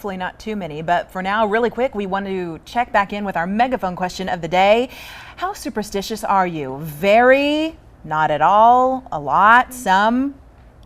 hopefully not too many. But for now, really quick, we want to check back in with our megaphone question of the day. How superstitious are you? Very, not at all, a lot, some?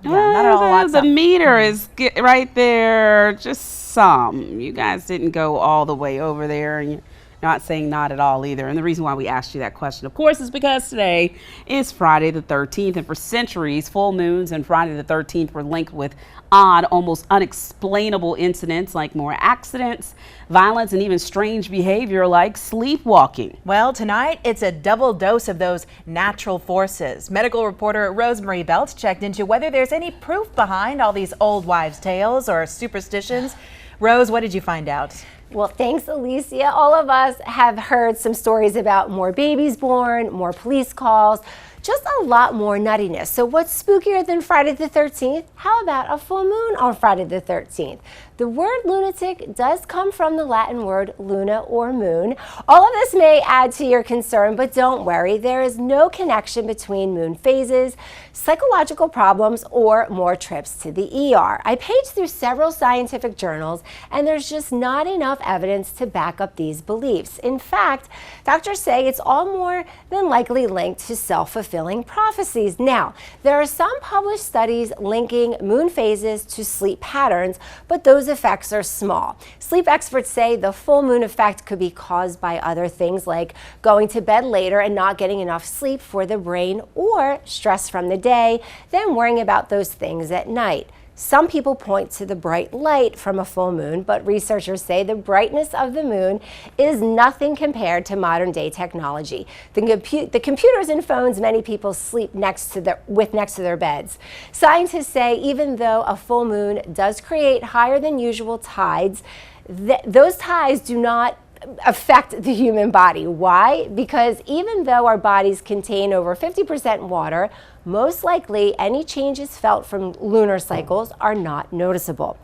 Yeah, not at all, a lot, the some. meter is right there, just some. You guys didn't go all the way over there, and you're not saying not at all either. And the reason why we asked you that question, of course, is because today is Friday the 13th, and for centuries, full moons and Friday the 13th were linked with odd, almost unexplainable incidents like more accidents, violence, and even strange behavior like sleepwalking. Well, tonight it's a double dose of those natural forces. Medical reporter Rosemarie Beltz checked into whether there's any proof behind all these old wives' tales or superstitions. Rose, what did you find out? Well, thanks, Alicia. All of us have heard some stories about more babies born, more police calls, just a lot more nuttiness. So what's spookier than Friday the 13th? How about a full moon on Friday the 13th? The word lunatic does come from the Latin word luna or moon. All of this may add to your concern, but don't worry. There is no connection between moon phases, psychological problems, or more trips to the ER. I paged through several scientific journals, and there's just not enough evidence to back up these beliefs. In fact, doctors say it's all more than likely linked to self-fulfilling prophecies. Now, there are some published studies linking moon phases to sleep patterns, but those effects are small. Sleep experts say the full moon effect could be caused by other things like going to bed later and not getting enough sleep for the brain, or stress from the day, then worrying about those things at night. Some people point to the bright light from a full moon, but researchers say the brightness of the moon is nothing compared to modern day technology. The computers and phones many people sleep next to their beds. Scientists say even though a full moon does create higher than usual tides, those tides do not affect the human body. Why? Because even though our bodies contain over 50% water, most likely any changes felt from lunar cycles are not noticeable.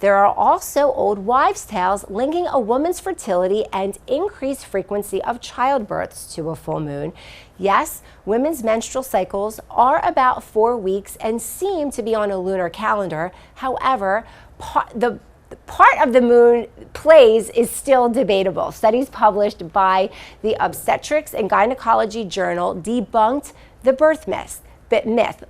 There are also old wives' tales linking a woman's fertility and increased frequency of childbirths to a full moon. Yes, women's menstrual cycles are about 4 weeks and seem to be on a lunar calendar. However, the part of the moon plays is still debatable. Studies published by the Obstetrics and Gynecology Journal debunked the birth myth.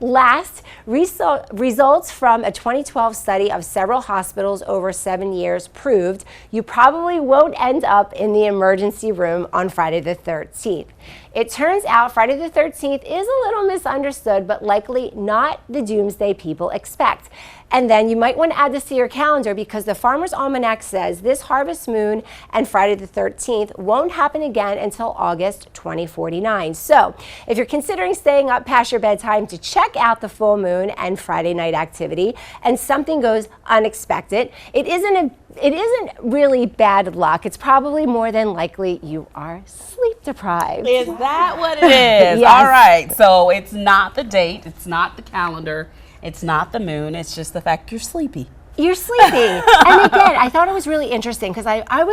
Last, results from a 2012 study of several hospitals over 7 years proved you probably won't end up in the emergency room on Friday the 13th. It turns out Friday the 13th is a little misunderstood, but likely not the doomsday people expect. And then you might want to add this to your calendar because the Farmer's Almanac says this harvest moon and Friday the 13th won't happen again until August 2049. So if you're considering staying up past your bedtime to check out the full moon and Friday night activity and something goes unexpected, it isn't really bad luck. It's probably more than likely you are sleep deprived. Is that what it is? Yes. All right, so it's not the date, it's not the calendar, it's not the moon, it's just the fact you're sleepy. You're sleepy. And again, I thought it was really interesting because I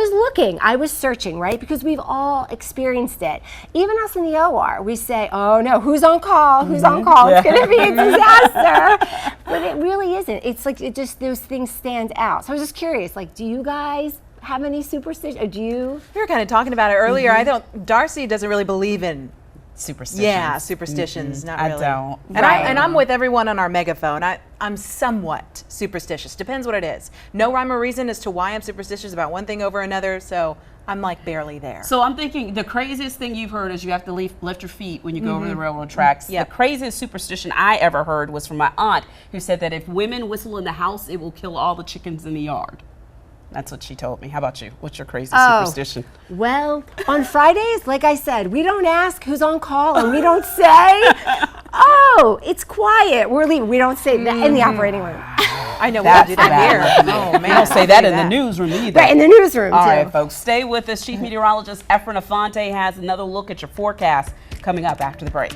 was searching, right? Because we've all experienced it. Even us in the OR, we say, oh no, who's on call? Who's on call? It's going to be a disaster. But it really isn't. It's like those things stand out. So I was just curious, like, do you guys have any superstitions? Do you? We were kind of talking about it earlier. I don't, Darcy doesn't really believe in Superstitions. Yeah, superstitions, not really. I don't. And I'm with everyone on our megaphone. I'm somewhat superstitious. Depends what it is. No rhyme or reason as to why I'm superstitious about one thing over another, so I'm like barely there. So I'm thinking the craziest thing you've heard is you have to lift your feet when you go over the railroad tracks. Yep. The craziest superstition I ever heard was from my aunt, who said that if women whistle in the house, it will kill all the chickens in the yard. That's what she told me. How about you? What's your crazy superstition? Well, on Fridays, like I said, we don't ask who's on call and we don't say, oh, it's quiet, we're leaving. We don't say that in the operating room. I know we don't do that here. Oh man, I don't say that in the newsroom either. Right, in the newsroom All too. right, folks, stay with us. Chief Meteorologist Efren Afante has another look at your forecast coming up after the break.